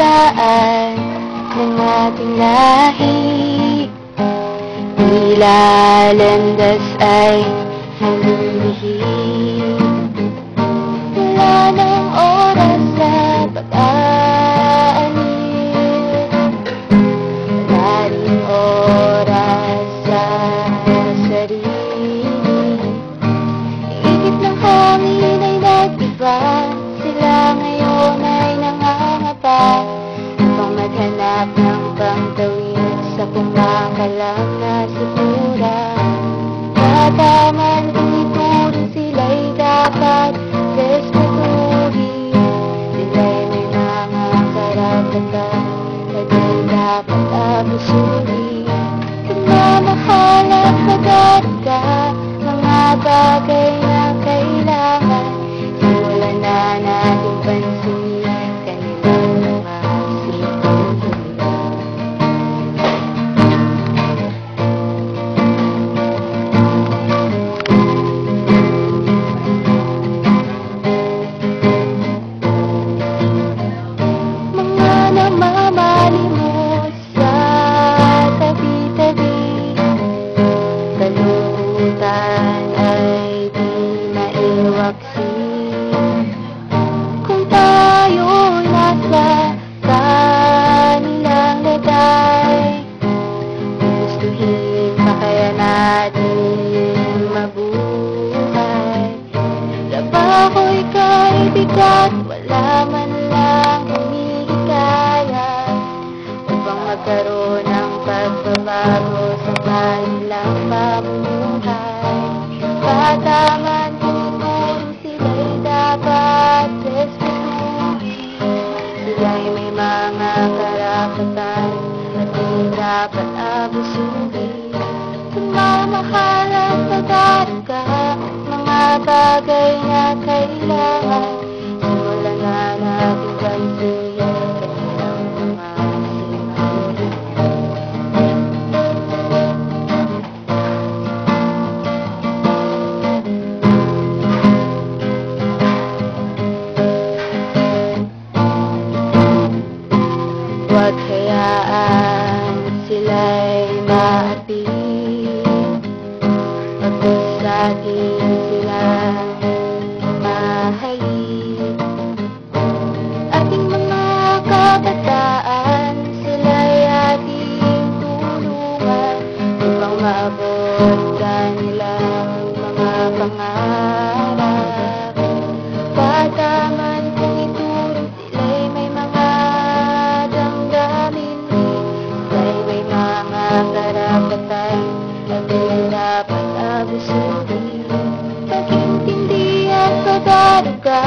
kabataan ng ating lahi. Tila landas ay nalilihim. Wala nang oras sa pag-aanib. Wala ring oras sa sarili. Ihip ng hangin ay nag-iba. Sila ngayon ay nangangapa upang maghanap ng pangtawid sa kumakalam na sikura. Mataman kung ituro sila'y dapat respetuhin. Sila'y may mga karapatan na di dapat abusuhin. Pagmamahal at pag-aruga, mga bagay na kailangan. Simulan na natin pansinin kanilang mga sinuhin. Mga namamalimos sa tabi-tabi, kalungkutan ay di maiwaksi. Kung tayo'y nasa kanilang lagay, gustuhin pa kaya natin mabuhay? Trabaho'y kaibigan, wala man lang humihikaya upang magkaroon ng pagbabago sa kanilang pamumuhay. Pataman kung ituro sila'y dapat respetuhin. Sila'y may mga karapatan at di dapat abusuhin. Pagmamahal at pag-aruga, mga bagay na kailangan. Simulan na natin pansinin kanilang mga sinuhin. Huwag hayaan sila'y maapi. Pagod sa atin sila mahalin. Ating mga kabataan, sila'y ating tulungan upang maabot kanilang mga pangarap. Pataman kung ituro sila'y may mga damdamin din. Sila'y may mga karapatan at di dapat abusuhin. Pag-intindi at pag-aruga,